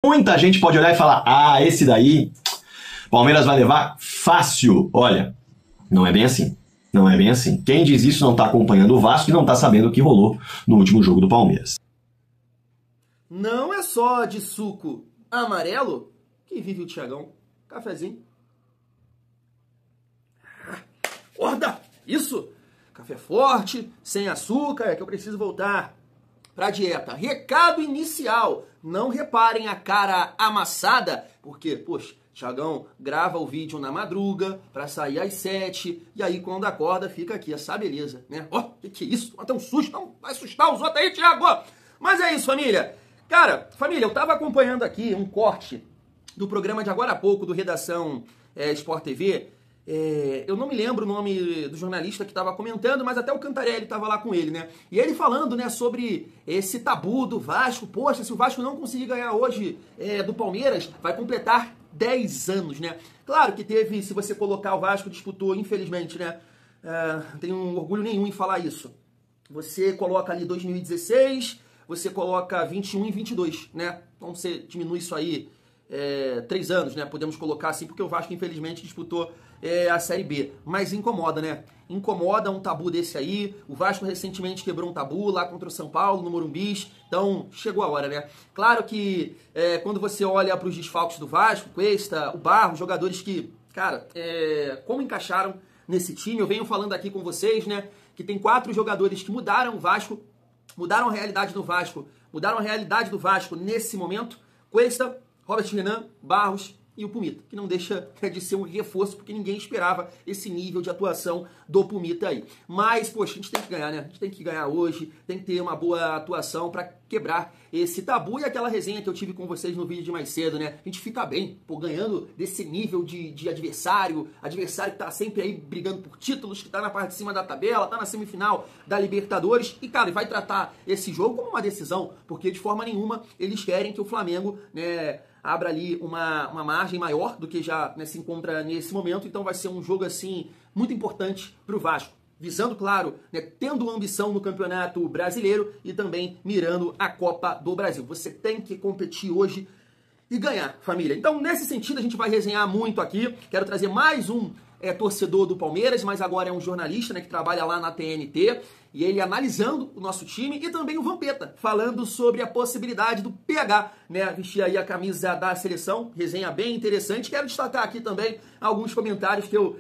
Muita gente pode olhar e falar, ah, esse daí, Palmeiras vai levar fácil. Olha, não é bem assim. Não é bem assim. Quem diz isso não está acompanhando o Vasco e não está sabendo o que rolou no último jogo do Palmeiras. Não é só de suco amarelo que vive o Thiagão. Cafezinho. Acorda! Isso! Café forte, sem açúcar, é que eu preciso voltar pra dieta. Recado inicial. Não reparem a cara amassada, porque, poxa, Thiagão grava o vídeo na madruga pra sair às 7, e aí quando acorda fica aqui essa beleza, né? Ó, que é isso? Até um susto, não vai assustar os outros aí, Thiago! Mas é isso, família. Cara, família, eu tava acompanhando aqui um corte do programa de agora há pouco, do Redação Sport TV. Eu não me lembro o nome do jornalista que estava comentando, mas até o Cantarelli estava lá com ele, né? E ele falando, né, sobre esse tabu do Vasco. Poxa, se o Vasco não conseguir ganhar hoje do Palmeiras, vai completar 10 anos, né? Claro que teve, se você colocar o Vasco, disputou, infelizmente, né? Não tenho orgulho nenhum em falar isso. Você coloca ali 2016, você coloca 21 e 22, né? Então você diminui isso aí 3 anos, né? Podemos colocar assim, porque o Vasco, infelizmente, disputou a Série B. Mas incomoda, né? Incomoda um tabu desse aí. O Vasco recentemente quebrou um tabu lá contra o São Paulo, no Morumbi. Então, chegou a hora, né? Claro que quando você olha para os desfalques do Vasco, Cuesta, o Barros, jogadores que, cara, como encaixaram nesse time? Eu venho falando aqui com vocês, né? Que tem 4 jogadores que mudaram o Vasco, mudaram a realidade do Vasco, nesse momento. Cuesta, Robert Renan, Barros e o Pumita, que não deixa de ser um reforço, porque ninguém esperava esse nível de atuação do Pumita aí. Mas, poxa, a gente tem que ganhar, né? A gente tem que ganhar hoje, tem que ter uma boa atuação para quebrar esse tabu. E aquela resenha que eu tive com vocês no vídeo de mais cedo, né? A gente fica bem, pô, ganhando desse nível de adversário que tá sempre aí brigando por títulos, que tá na parte de cima da tabela, tá na semifinal da Libertadores. E, cara, vai tratar esse jogo como uma decisão, porque de forma nenhuma eles querem que o Flamengo, né, abra ali uma margem maior do que já, né, se encontra nesse momento. Então vai ser um jogo, assim, muito importante para o Vasco. Visando, claro, né, tendo ambição no Campeonato Brasileiro e também mirando a Copa do Brasil. Você tem que competir hoje e ganhar, família. Então, nesse sentido, a gente vai resenhar muito aqui. Quero trazer mais um torcedor do Palmeiras, mas agora é um jornalista, né, que trabalha lá na TNT, e ele analisando o nosso time, e também o Vampeta, falando sobre a possibilidade do PH, né, vestir aí a camisa da seleção. Resenha bem interessante. Quero destacar aqui também alguns comentários que eu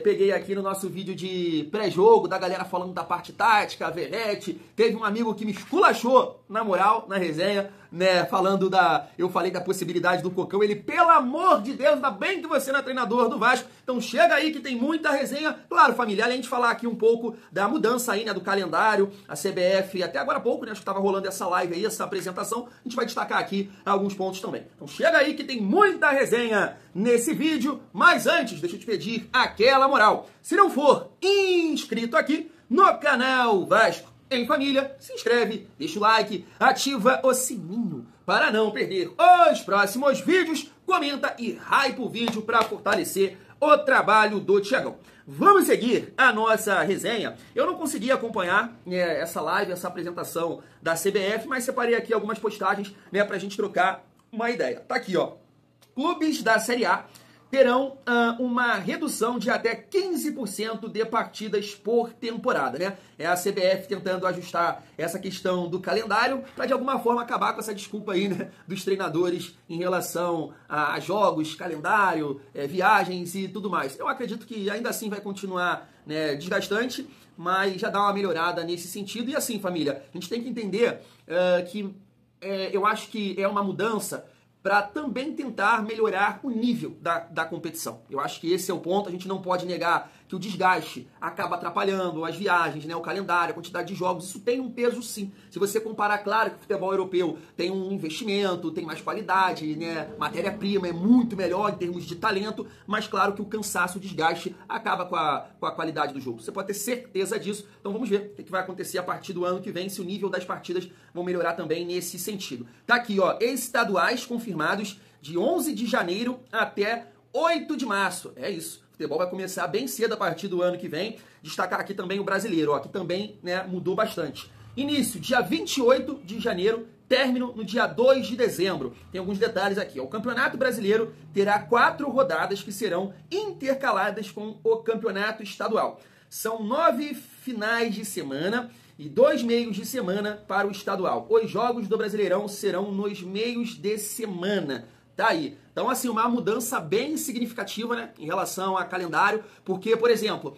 peguei aqui no nosso vídeo de pré-jogo, da galera falando da parte tática, Verrete. Teve um amigo que me esculachou, na moral, na resenha, né, falando eu falei da possibilidade do Cocão. Ele, pelo amor de Deus, ainda bem que você não é treinador do Vasco. Então chega aí que tem muita resenha. Claro, família, além de falar aqui um pouco da mudança aí, né, do calendário, a CBF, até agora há pouco, né, acho que estava rolando essa live aí, essa apresentação, a gente vai destacar aqui alguns pontos também. Então chega aí que tem muita resenha nesse vídeo, mas antes, deixa eu te pedir aquela moral. Se não for inscrito aqui no canal Vasco em Família, se inscreve, deixa o like, ativa o sininho para não perder os próximos vídeos, comenta e hype o vídeo para fortalecer o trabalho do Thiagão. Vamos seguir a nossa resenha. Eu não consegui acompanhar, né, essa live, essa apresentação da CBF, mas separei aqui algumas postagens, né, pra gente trocar uma ideia. Tá aqui, ó. Clubes da Série A terão uma redução de até 15% de partidas por temporada, né? É a CBF tentando ajustar essa questão do calendário para, de alguma forma, acabar com essa desculpa aí, né, dos treinadores em relação a jogos, calendário, viagens e tudo mais. Eu acredito que ainda assim vai continuar, né, desgastante, mas já dá uma melhorada nesse sentido. E assim, família, a gente tem que entender que eu acho que é uma mudança para também tentar melhorar o nível da competição. Eu acho que esse é o ponto. A gente não pode negar que o desgaste acaba atrapalhando as viagens, né, o calendário, a quantidade de jogos. Isso tem um peso, sim. Se você comparar, claro que o futebol europeu tem um investimento, tem mais qualidade, né, matéria-prima é muito melhor em termos de talento, mas claro que o cansaço, o desgaste acaba com a qualidade do jogo. Você pode ter certeza disso. Então vamos ver o que vai acontecer a partir do ano que vem, se o nível das partidas vão melhorar também nesse sentido. Tá aqui, ó, estaduais confirmados de 11 de janeiro até 8 de março. É isso. O futebol vai começar bem cedo a partir do ano que vem. Destacar aqui também o brasileiro, ó, que também, né, mudou bastante. Início, dia 28 de janeiro, término no dia 2 de dezembro. Tem alguns detalhes aqui. O Campeonato Brasileiro terá 4 rodadas que serão intercaladas com o Campeonato Estadual. São 9 finais de semana e 2 meios de semana para o estadual. Os jogos do Brasileirão serão nos meios de semana. Tá aí. Então, assim, uma mudança bem significativa, né, em relação a calendário, porque, por exemplo,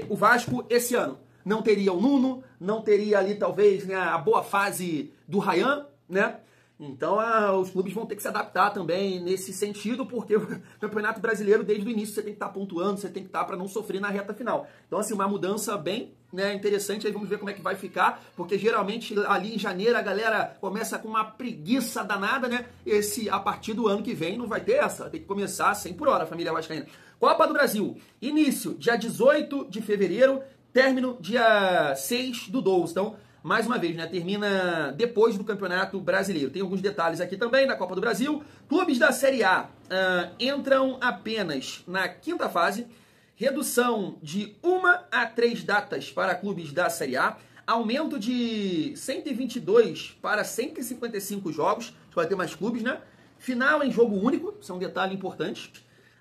o Vasco esse ano não teria o Nuno, não teria ali talvez, né, a boa fase do Ryan, né? Então os clubes vão ter que se adaptar também nesse sentido, porque o Campeonato Brasileiro, desde o início, você tem que estar pontuando, você tem que estar para não sofrer na reta final. Então, assim, uma mudança bem, né, interessante, aí vamos ver como é que vai ficar, porque geralmente ali em janeiro a galera começa com uma preguiça danada, né? A partir do ano que vem não vai ter essa, tem que começar 100 por hora, família vascaína. Copa do Brasil, início dia 18 de fevereiro, término dia 6 do 12. Então, mais uma vez, né, termina depois do Campeonato Brasileiro. Tem alguns detalhes aqui também da Copa do Brasil. Clubes da Série A entram apenas na 5ª fase. Redução de 1 a 3 datas para clubes da Série A. Aumento de 122 para 155 jogos. Vai ter mais clubes, né? Final em jogo único, isso é um detalhe importante.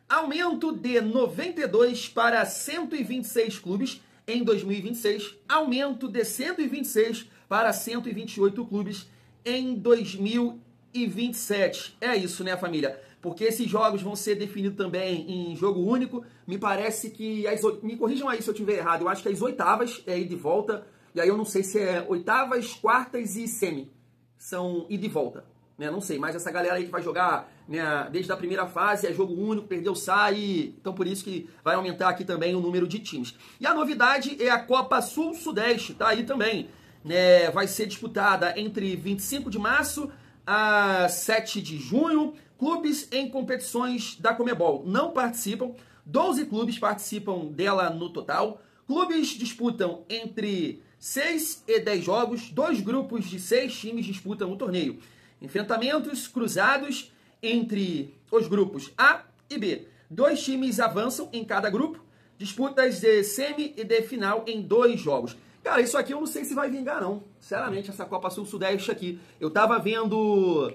Aumento de 92 para 126 clubes em 2026, aumento de 126 para 128 clubes em 2027. É isso, né, família? Porque esses jogos vão ser definidos também em jogo único. Me parece que... Me corrijam aí se eu estiver errado. Eu acho que as oitavas é ida e volta. E aí eu não sei se é oitavas, quartas e semi. São ida e volta. Né? Não sei, mas essa galera aí que vai jogar, né, desde a primeira fase, é jogo único, perdeu, sai. Então por isso que vai aumentar aqui também o número de times. E a novidade é a Copa Sul-Sudeste, tá aí também. Né? Vai ser disputada entre 25 de março a 7 de junho. Clubes em competições da Conmebol não participam. 12 clubes participam dela no total. Clubes disputam entre 6 e 10 jogos. 2 grupos de 6 times disputam o torneio. Enfrentamentos cruzados entre os grupos A e B. 2 times avançam em cada grupo. Disputas de semi e de final em 2 jogos. Cara, isso aqui eu não sei se vai vingar, não. Sinceramente, essa Copa Sul-Sudeste aqui. Eu tava vendo...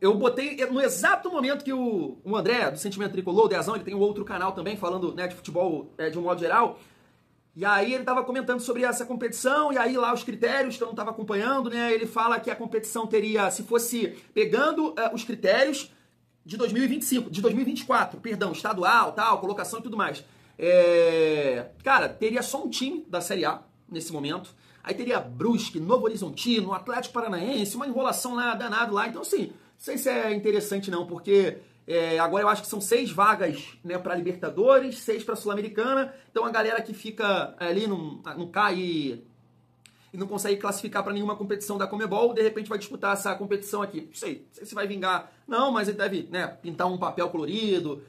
eu botei no exato momento que o André, do Sentimento Tricolor, o Dezão, ele tem um outro canal também, falando, né, de futebol de um modo geral. E aí ele estava comentando sobre essa competição, e aí lá os critérios que eu não estava acompanhando, né? Ele fala que a competição teria, se fosse pegando os critérios de 2025, de 2024, perdão, estadual, tal, colocação e tudo mais. Cara, teria só um time da Série A nesse momento. Aí teria Brusque, Novo Horizontino, Atlético Paranaense, uma enrolação lá danada lá. Então, assim, não sei se é interessante não, porque... agora eu acho que são 6 vagas, né, para Libertadores, 6 para Sul-Americana. Então a galera que fica ali não cai e não consegue classificar para nenhuma competição da Conmebol, de repente vai disputar essa competição aqui. Não sei se vai vingar. Não, mas ele deve, né, pintar um papel colorido,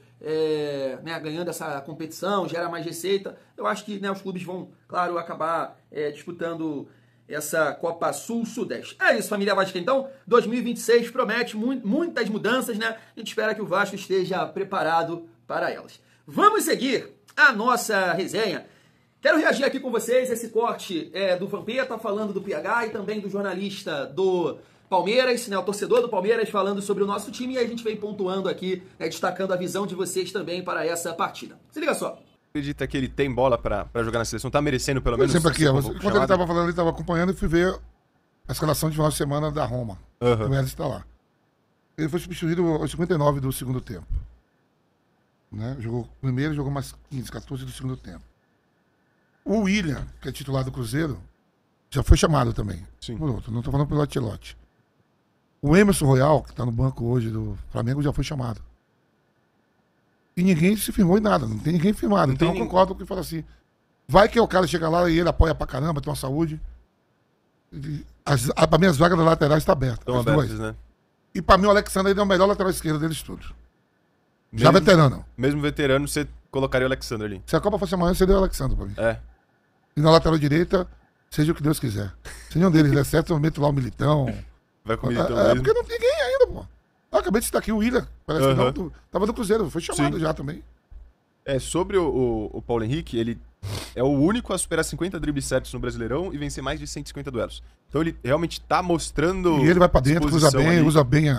né, ganhando essa competição, gera mais receita. Eu acho que, né, os clubes vão, claro, acabar disputando essa Copa Sul-Sudeste. É isso, família Vasco. Então, 2026 promete muitas mudanças, né? A gente espera que o Vasco esteja preparado para elas. Vamos seguir a nossa resenha. Quero reagir aqui com vocês, esse corte do Vampeta falando do PH e também do jornalista do Palmeiras, né, o torcedor do Palmeiras falando sobre o nosso time, e aí a gente vem pontuando aqui, né, destacando a visão de vocês também para essa partida. Se liga só. Acredita que ele tem bola pra jogar na seleção? Tá merecendo pelo menos? Por exemplo, aqui, enquanto ele tava falando, ele tava acompanhando e fui ver a escalação de final de semana da Roma. O Messi está lá. Ele foi substituído aos 59 do segundo tempo. Né? Jogou primeiro, jogou mais 15, 14 do segundo tempo. O William, que é titular do Cruzeiro, já foi chamado também. Sim. Por outro, não tô falando pelo Ancelotti. O Emerson Royal, que tá no banco hoje do Flamengo, já foi chamado. E ninguém se firmou em nada, não tem ninguém firmado. Então eu concordo com o que fala assim. Vai que o cara chega lá e ele apoia pra caramba, tem uma saúde. Pra mim as vagas da lateral estão abertas. Estão abertas, né? E pra mim o Alexandre ainda é o melhor lateral esquerdo deles todos. Já veterano. Mesmo veterano, você colocaria o Alexandre ali. Se a Copa fosse amanhã, seria o Alexandre pra mim. E na lateral direita, seja o que Deus quiser. Se nenhum deles der certo, eu meto lá o Militão. Vai com o Militão mesmo. Porque não tem ninguém ainda, pô. Eu acabei de citar aqui o William, parece que não, tava no Cruzeiro, foi chamado já também. Sobre o Paulo Henrique, ele é o único a superar 50 dribles certos no Brasileirão e vencer mais de 150 duelos. Então ele realmente tá mostrando. E ele vai pra dentro, usa bem, ali. usa bem.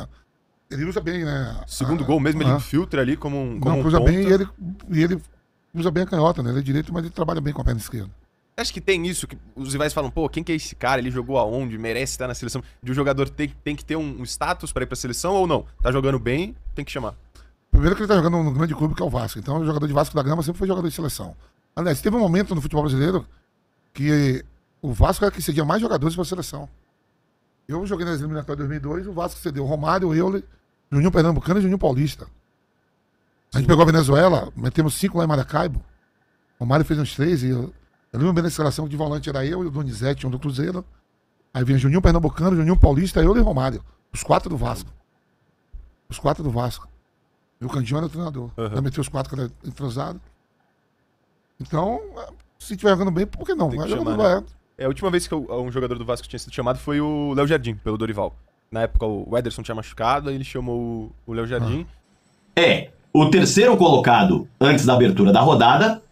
Ele usa bem, né? Segundo gol mesmo, ele filtra ali como um. Não, usa bem e ele usa bem a canhota, né? Ele é direito, mas ele trabalha bem com a perna esquerda. Acho que tem isso, que os rivais falam, pô, quem que é esse cara? Ele jogou aonde? Merece estar na seleção? De um jogador tem que ter um status pra ir pra seleção ou não? Tá jogando bem, tem que chamar. Primeiro que ele tá jogando num grande clube que é o Vasco. Então o jogador de Vasco da Gama sempre foi jogador de seleção. Aliás, teve um momento no futebol brasileiro que o Vasco era que cedia mais jogadores pra seleção. Eu joguei nas eliminatórias de 2002, o Vasco cedeu Romário, Euler, Juninho Pernambucano e Juninho Paulista. A gente pegou a Venezuela, metemos 5 lá em Maracaibo. Romário fez uns 3 e eu lembro bem da escalação de volante era eu e o Donizete, um do Cruzeiro. Aí vinha Juninho Pernambucano, Juninho Paulista, Euler e Romário. Os 4 do Vasco. Os 4 do Vasco. E o Candinho era o treinador. Já meteu os 4 que era entrosado. Então, se estiver jogando bem, por que não? Tem que chamar, né? A última vez que um jogador do Vasco tinha sido chamado foi o Léo Jardim, pelo Dorival. Na época o Ederson tinha machucado, aí ele chamou o Léo Jardim. O terceiro colocado antes da abertura da rodada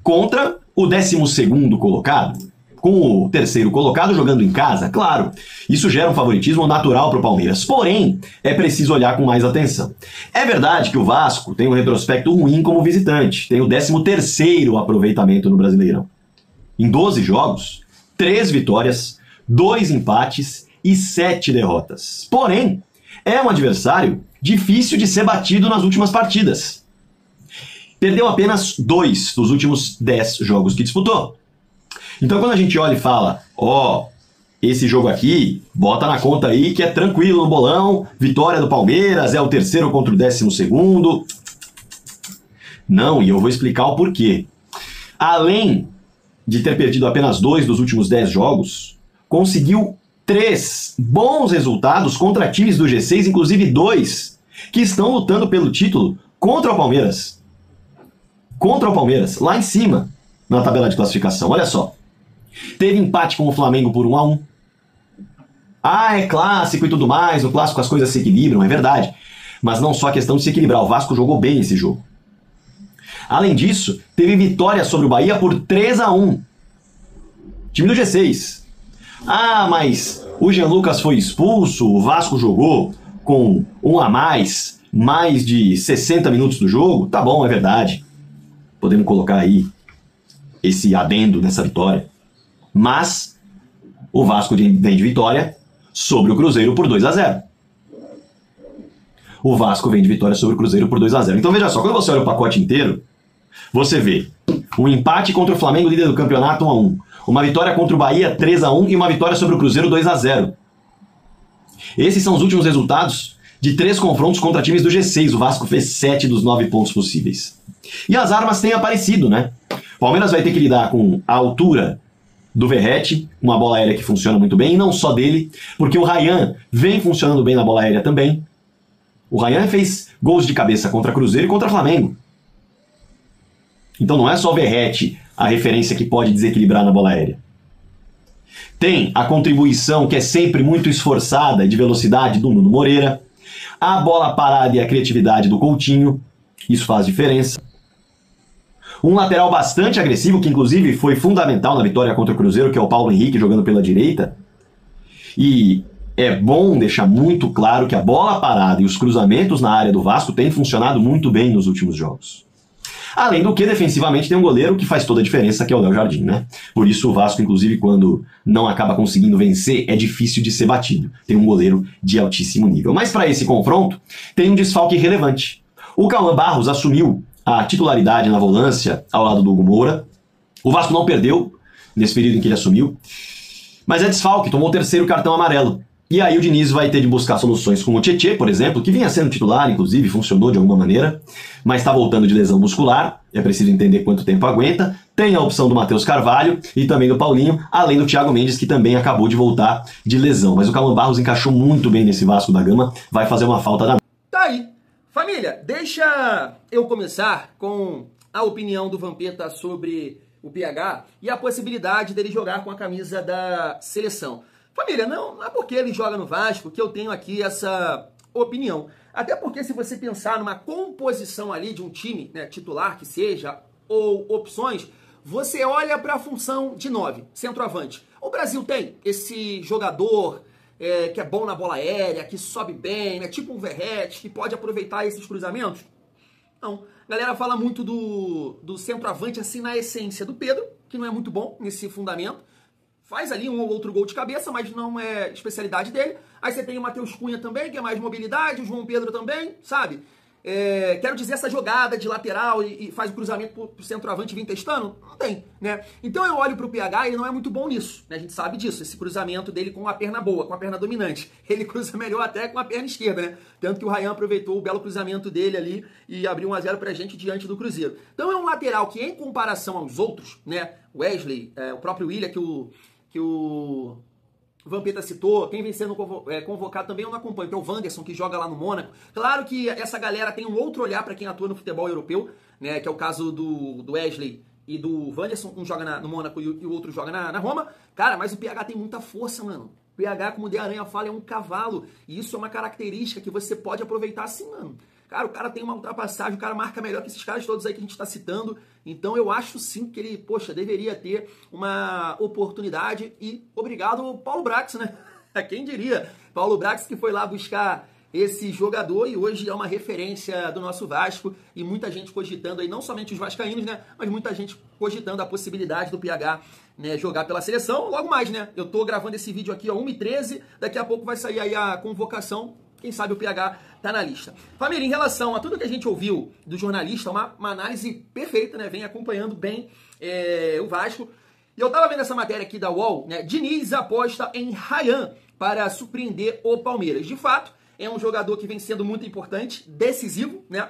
contra o 12º colocado. Com o terceiro colocado jogando em casa, claro, isso gera um favoritismo natural para o Palmeiras. Porém, é preciso olhar com mais atenção. É verdade que o Vasco tem um retrospecto ruim como visitante. Tem o 13º aproveitamento no Brasileirão. Em 12 jogos, 3 vitórias, 2 empates e 7 derrotas. Porém, é um adversário difícil de ser batido nas últimas partidas. Perdeu apenas 2 dos últimos 10 jogos que disputou. Então quando a gente olha e fala, esse jogo aqui, bota na conta aí que é tranquilo no bolão, vitória do Palmeiras, é o terceiro contra o 12º. Não, e eu vou explicar o porquê. Além de ter perdido apenas 2 dos últimos 10 jogos, conseguiu 3 bons resultados contra times do G6, inclusive 2 que estão lutando pelo título contra o Palmeiras. Contra o Palmeiras, lá em cima, na tabela de classificação. Olha só. Teve empate com o Flamengo por 1-1. É clássico e tudo mais, no clássico as coisas se equilibram, é verdade. Mas não só a questão de se equilibrar, o Vasco jogou bem esse jogo. Além disso, teve vitória sobre o Bahia por 3-1. Time do G6. Mas o Jean Lucas foi expulso, o Vasco jogou com 1 a mais de 60 minutos do jogo. Tá bom, é verdade. Podemos colocar aí esse adendo nessa vitória. Mas o Vasco vem de vitória sobre o Cruzeiro por 2-0. O Vasco vem de vitória sobre o Cruzeiro por 2-0. Então veja só, quando você olha o pacote inteiro, você vê um empate contra o Flamengo, líder do campeonato, 1-1. Uma vitória contra o Bahia, 3-1. E uma vitória sobre o Cruzeiro, 2-0. Esses são os últimos resultados de 3 confrontos contra times do G6. O Vasco fez 7 dos 9 pontos possíveis. E as armas têm aparecido, né? O Palmeiras vai ter que lidar com a altura do Verratti, uma bola aérea que funciona muito bem, e não só dele, porque o Ryan vem funcionando bem na bola aérea também. O Ryan fez gols de cabeça contra Cruzeiro e contra Flamengo. Então não é só o Verratti a referência que pode desequilibrar na bola aérea. Tem a contribuição que é sempre muito esforçada de velocidade do Nuno Moreira, a bola parada e a criatividade do Coutinho, isso faz diferença. Um lateral bastante agressivo, que inclusive foi fundamental na vitória contra o Cruzeiro, que é o Paulo Henrique jogando pela direita. E é bom deixar muito claro que a bola parada e os cruzamentos na área do Vasco têm funcionado muito bem nos últimos jogos. Além do que, defensivamente, tem um goleiro que faz toda a diferença, que é o Léo Jardim, né? Por isso o Vasco, inclusive, quando não acaba conseguindo vencer, é difícil de ser batido. Tem um goleiro de altíssimo nível. Mas para esse confronto, tem um desfalque relevante. O Cauã Barros assumiu a titularidade na volância ao lado do Hugo Moura. O Vasco não perdeu nesse período em que ele assumiu, mas é desfalque, tomou o 3º cartão amarelo. E aí o Diniz vai ter de buscar soluções com o Tietê, por exemplo, que vinha sendo titular, inclusive, funcionou de alguma maneira, mas está voltando de lesão muscular, é preciso entender quanto tempo aguenta. Tem a opção do Matheus Carvalho e também do Paulinho, além do Thiago Mendes, que também acabou de voltar de lesão. Mas o Cauã Barros encaixou muito bem nesse Vasco da Gama, vai fazer uma falta da... Tá aí. Família, deixa eu começar com a opinião do Vampeta sobre o PH e a possibilidade dele jogar com a camisa da seleção. Família, não é porque ele joga no Vasco que eu tenho aqui essa opinião. Até porque se você pensar numa composição ali de um time, né, titular que seja, ou opções, você olha para a função de 9, centroavante. O Brasil tem esse jogador que é bom na bola aérea, que sobe bem, né? Tipo um Verratti, que pode aproveitar esses cruzamentos? Não. A galera fala muito do centroavante, assim, na essência do Pedro, que não é muito bom nesse fundamento. Faz ali um ou outro gol de cabeça, mas não é especialidade dele. Aí você tem o Matheus Cunha também, que é mais mobilidade, o João Pedro também, sabe? Quero dizer, essa jogada de lateral e faz o cruzamento pro centroavante vir testando? Não tem, né? Então eu olho pro PH e ele não é muito bom nisso, né? A gente sabe disso, esse cruzamento dele com a perna boa, com a perna dominante. Ele cruza melhor até com a perna esquerda, né? Tanto que o Ryan aproveitou o belo cruzamento dele ali e abriu 1-0 pra gente diante do Cruzeiro. Então é um lateral que, em comparação aos outros, né? Wesley, o próprio Willian, que o Vampeta citou, quem vem sendo convocado também eu não acompanho, que é o Wanderson, que joga lá no Mônaco. Claro que essa galera tem um outro olhar para quem atua no futebol europeu, né, que é o caso do Wesley e do Wanderson, um joga no Mônaco e o outro joga na Roma. Cara, mas o PH tem muita força, mano. O PH, como o De Aranha fala, é um cavalo, e isso é uma característica que você pode aproveitar assim, mano. Cara, o cara tem uma ultrapassagem, o cara marca melhor que esses caras todos aí que a gente tá citando. Então eu acho sim que ele, poxa, deveria ter uma oportunidade. E obrigado, Paulo Brax, né? Quem diria? Paulo Brax que foi lá buscar esse jogador e hoje é uma referência do nosso Vasco. E muita gente cogitando aí, não somente os vascaínos, né? Mas muita gente cogitando a possibilidade do PH, né, jogar pela seleção. Logo mais, né? Eu tô gravando esse vídeo aqui, ó, 1h13. Daqui a pouco vai sair aí a convocação. Quem sabe o PH tá na lista. Família, em relação a tudo que a gente ouviu do jornalista, uma análise perfeita, né? Vem acompanhando bem o Vasco. E eu tava vendo essa matéria aqui da UOL, né? Diniz aposta em Ryan para surpreender o Palmeiras. De fato, é um jogador que vem sendo muito importante, decisivo, né?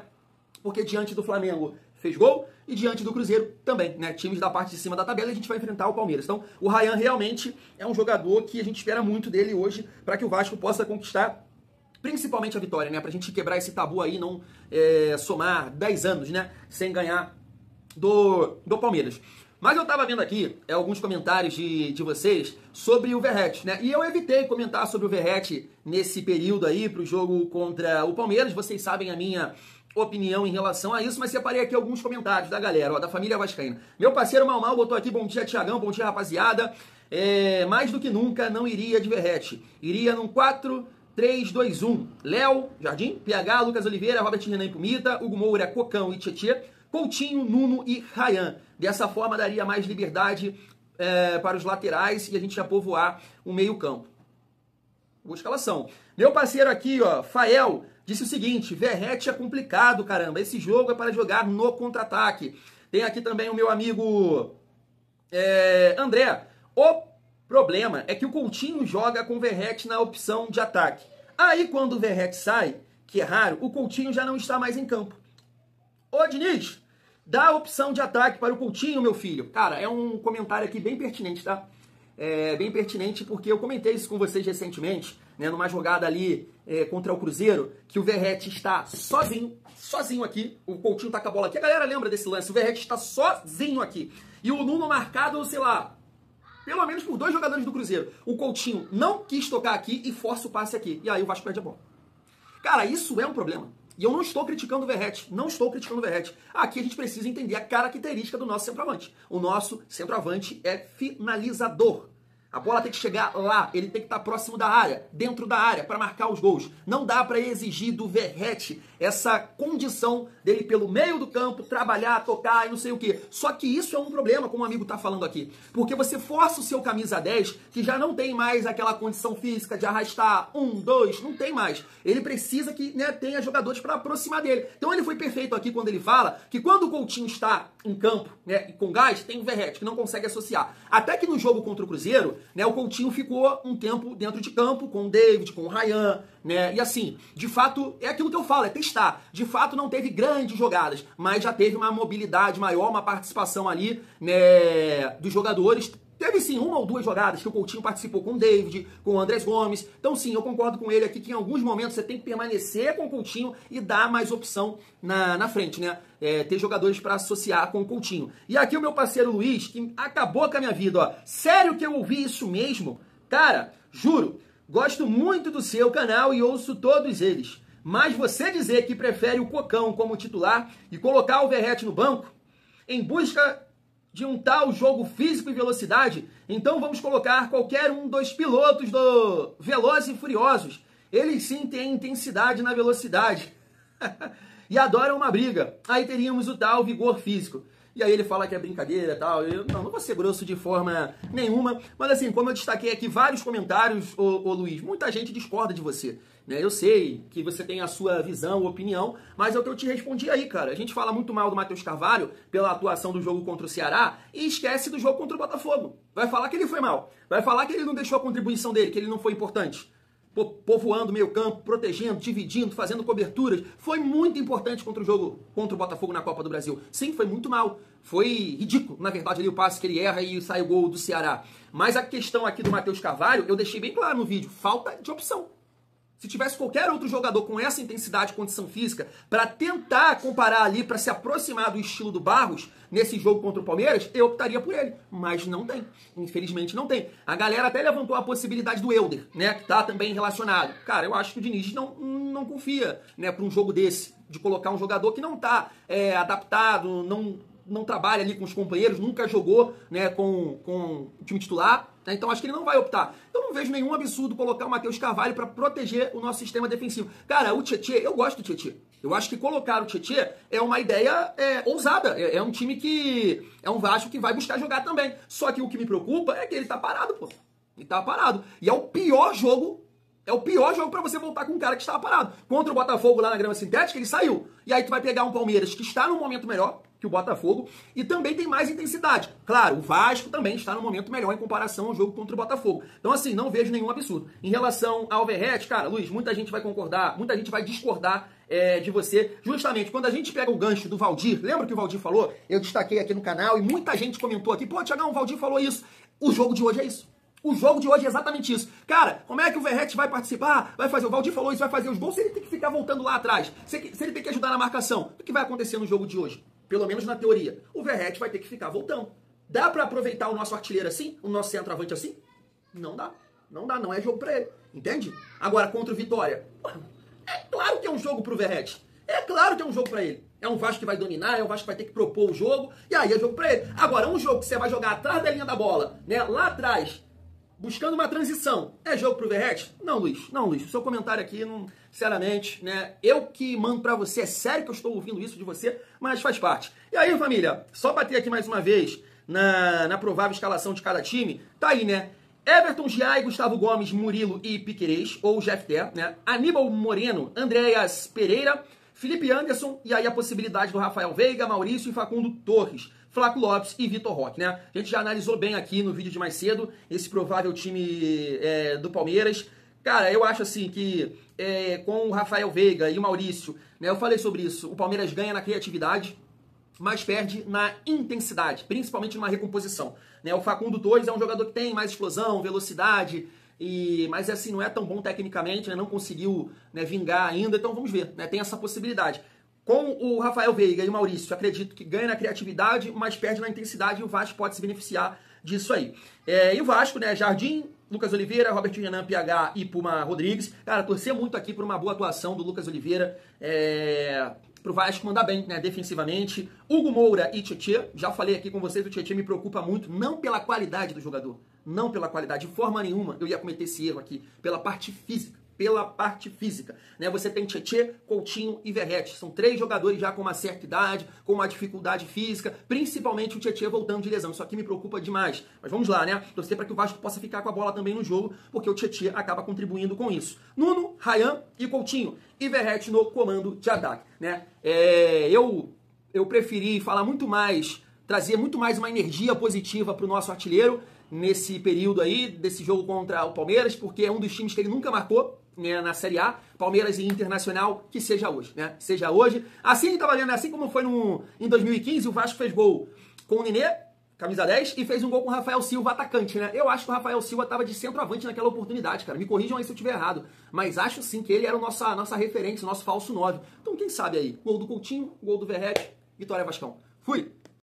Porque diante do Flamengo fez gol e diante do Cruzeiro também, né? Times da parte de cima da tabela, a gente vai enfrentar o Palmeiras. Então, o Ryan realmente é um jogador que a gente espera muito dele hoje para que o Vasco possa conquistar principalmente a vitória, né? Pra gente quebrar esse tabu aí, não somar 10 anos, né? Sem ganhar do Palmeiras. Mas eu tava vendo aqui alguns comentários de vocês sobre o Verratti, né? E eu evitei comentar sobre o Verratti nesse período aí pro jogo contra o Palmeiras. Vocês sabem a minha opinião em relação a isso, mas separei aqui alguns comentários da galera, ó, da família vascaína. Meu parceiro Mal botou aqui, bom dia, Thiagão, bom dia, rapaziada. Mais do que nunca, não iria de Verratti. Iria num 4-3-2-1. Léo, Jardim, PH, Lucas Oliveira, Robert Renan e Pumita, Hugo Moura, Cocão e Tietê, Coutinho, Nuno e Ryan. Dessa forma daria mais liberdade para os laterais e a gente ia povoar o meio campo. Boa escalação. Meu parceiro aqui, ó, Fael, disse o seguinte: Verratti é complicado, caramba. Esse jogo é para jogar no contra-ataque. Tem aqui também o meu amigo André. O problema é que o Coutinho joga com o Verratti na opção de ataque. Aí quando o Verratti sai, que é raro, o Coutinho já não está mais em campo. Ô Diniz, dá a opção de ataque para o Coutinho, meu filho. Cara, é um comentário aqui bem pertinente, tá? Bem pertinente porque eu comentei isso com vocês recentemente, né, numa jogada ali contra o Cruzeiro, que o Verratti está sozinho aqui, o Coutinho tá com a bola aqui, a galera lembra desse lance, o Verratti está sozinho aqui, e o Nuno marcado, sei lá, pelo menos por 2 jogadores do Cruzeiro. O Coutinho não quis tocar aqui e força o passe aqui, e aí o Vasco perde a bola. Cara, isso é um problema. E eu não estou criticando o Verratti, Aqui a gente precisa entender a característica do nosso centroavante. O nosso centroavante é finalizador. A bola tem que chegar lá, ele tem que estar próximo da área, dentro da área, para marcar os gols. Não dá para exigir do Verratti essa condição dele pelo meio do campo, trabalhar, tocar e não sei o quê. Só que isso é um problema, como o amigo está falando aqui. Porque você força o seu camisa 10, que já não tem mais aquela condição física de arrastar 1, 2, não tem mais. Ele precisa que, né, tenha jogadores para aproximar dele. Então ele foi perfeito aqui quando ele fala que quando o Coutinho está em campo, né, com gás, tem o Verratti, que não consegue associar. Até que no jogo contra o Cruzeiro, né, o Coutinho ficou um tempo dentro de campo com o David, com o Ryan, né? E assim, de fato, é aquilo que eu falo, é testar. De fato, não teve grandes jogadas, mas já teve uma mobilidade maior, uma participação ali, né, dos jogadores. Teve sim 1 ou 2 jogadas que o Coutinho participou com o David, com o Andrés Gomes. Então sim, eu concordo com ele aqui que em alguns momentos você tem que permanecer com o Coutinho e dar mais opção na frente, né? Ter jogadores para associar com o Coutinho. E aqui o meu parceiro Luiz, que acabou com a minha vida, ó. Sério que eu ouvi isso mesmo? Cara, juro, gosto muito do seu canal e ouço todos eles. Mas você dizer que prefere o Cocão como titular e colocar o Verratti no banco, em busca de um tal jogo físico e velocidade, então vamos colocar qualquer um dos pilotos do Velozes e Furiosos. Eles sim têm intensidade na velocidade e adoram uma briga. Aí teríamos o tal vigor físico. E aí ele fala que é brincadeira e tal. Eu não vou ser grosso de forma nenhuma. Mas assim, como eu destaquei aqui vários comentários, ô Luiz, muita gente discorda de você. Né? Eu sei que você tem a sua visão, opinião, mas é o que eu te respondi aí, cara. A gente fala muito mal do Matheus Carvalho pela atuação do jogo contra o Ceará e esquece do jogo contra o Botafogo. Vai falar que ele foi mal. Vai falar que ele não deixou a contribuição dele, que ele não foi importante. Povoando meio campo, protegendo, dividindo, fazendo coberturas. Foi muito importante contra o jogo, contra o Botafogo na Copa do Brasil. Sim, foi muito mal. Foi ridículo, na verdade, ali o passe que ele erra e sai o gol do Ceará. Mas a questão aqui do Matheus Carvalho, eu deixei bem claro no vídeo, falta de opção. Se tivesse qualquer outro jogador com essa intensidade e condição física para tentar comparar ali, para se aproximar do estilo do Barros nesse jogo contra o Palmeiras, eu optaria por ele. Mas não tem. Infelizmente não tem. A galera até levantou a possibilidade do Helder, né? Que tá também relacionado. Cara, eu acho que o Diniz não confia, né, para um jogo desse, de colocar um jogador que não tá adaptado, não trabalha ali com os companheiros, nunca jogou, né, com o time titular. Então acho que ele não vai optar. Eu não vejo nenhum absurdo colocar o Matheus Carvalho para proteger o nosso sistema defensivo. Cara, o Tietê, eu gosto do Tietê. Eu acho que colocar o Tietê é uma ideia ousada. É um time que... é um Vasco que vai buscar jogar também. Só que o que me preocupa é que ele tá parado, pô. Ele tá parado. E é o pior jogo... é o pior jogo pra você voltar com um cara que estava parado. Contra o Botafogo lá na grama sintética, ele saiu. E aí tu vai pegar um Palmeiras que está num momento melhor que o Botafogo e também tem mais intensidade. Claro, o Vasco também está num momento melhor em comparação ao jogo contra o Botafogo. Então assim, não vejo nenhum absurdo. Em relação ao Verratti, cara, Luiz, muita gente vai concordar, muita gente vai discordar de você. Justamente, quando a gente pega o gancho do Valdir, lembra que o Valdir falou? Eu destaquei aqui no canal e muita gente comentou aqui, pô, Thiagão, o Valdir falou isso. O jogo de hoje é isso. O jogo de hoje é exatamente isso. Cara, como é que o Verratti vai participar? Vai fazer, o Valdir falou isso, vai fazer os gols, se ele tem que ficar voltando lá atrás, se ele tem que ajudar na marcação, o que vai acontecer no jogo de hoje? Pelo menos na teoria. O Verratti vai ter que ficar voltando. Dá pra aproveitar o nosso artilheiro assim? O nosso centroavante assim? Não dá. Não dá, não é jogo pra ele. Entende? Agora, contra o Vitória, é claro que é um jogo pro Verratti. É claro que é um jogo pra ele. É um Vasco que vai dominar, é um Vasco que vai ter que propor o jogo, e aí é jogo pra ele. Agora, um jogo que você vai jogar atrás da linha da bola, né, lá atrás, buscando uma transição, é jogo pro Verratti? Não, Luiz. Não, Luiz. O seu comentário aqui, sinceramente, né? Eu que mando pra você, é sério que eu estou ouvindo isso de você, mas faz parte. E aí, família, só bater aqui mais uma vez na provável escalação de cada time, tá aí, né? Everton, Giai, Gustavo Gomes, Murilo e Piquerez, ou Jefté, né? Aníbal Moreno, Andréas Pereira, Felipe Anderson, e aí a possibilidade do Rafael Veiga, Maurício e Facundo Torres, Flaco Lopes e Vitor Roque, né? A gente já analisou bem aqui no vídeo de mais cedo esse provável time do Palmeiras. Cara, eu acho assim que com o Rafael Veiga e o Maurício, né, eu falei sobre isso, o Palmeiras ganha na criatividade, mas perde na intensidade, principalmente numa recomposição. Né? O Facundo Torres é um jogador que tem mais explosão, velocidade, mas assim, não é tão bom tecnicamente, né? Não conseguiu, né, vingar ainda, então vamos ver, né? Tem essa possibilidade. Com o Rafael Veiga e o Maurício, acredito que ganha na criatividade, mas perde na intensidade e o Vasco pode se beneficiar disso aí. E o Vasco, né, Jardim, Lucas Oliveira, Robert Renan, PH e Puma Rodrigues. Cara, torcer muito aqui por uma boa atuação do Lucas Oliveira, pro Vasco mandar bem, né, defensivamente. Hugo Moura e Tietê, já falei aqui com vocês, o Tietê me preocupa muito, não pela qualidade do jogador, não pela qualidade, de forma nenhuma eu ia cometer esse erro aqui, pela parte física. Né? Você tem Tietê, Coutinho e Verratti. São 3 jogadores já com uma certa idade, com uma dificuldade física, principalmente o Tietê voltando de lesão. Isso aqui me preocupa demais. Mas vamos lá, né? Torcer para que o Vasco possa ficar com a bola também no jogo, porque o Tietê acaba contribuindo com isso. Nuno, Ryan e Coutinho. E Verratti no comando de ataque, né? Eu preferi falar muito mais, trazer muito mais uma energia positiva para o nosso artilheiro nesse período aí, desse jogo contra o Palmeiras, porque é um dos times que ele nunca marcou, né, na Série A, Palmeiras e Internacional, que seja hoje, né? Seja hoje. Assim tá valendo, assim como foi em 2015, o Vasco fez gol com o Nenê, camisa 10, e fez um gol com o Rafael Silva, atacante, né? Eu acho que o Rafael Silva tava de centroavante naquela oportunidade, cara. Me corrijam aí se eu estiver errado. Mas acho sim que ele era a nossa referência, o nosso falso 9. Então quem sabe aí? Gol do Coutinho, gol do Verratti, vitória Vascão. Fui!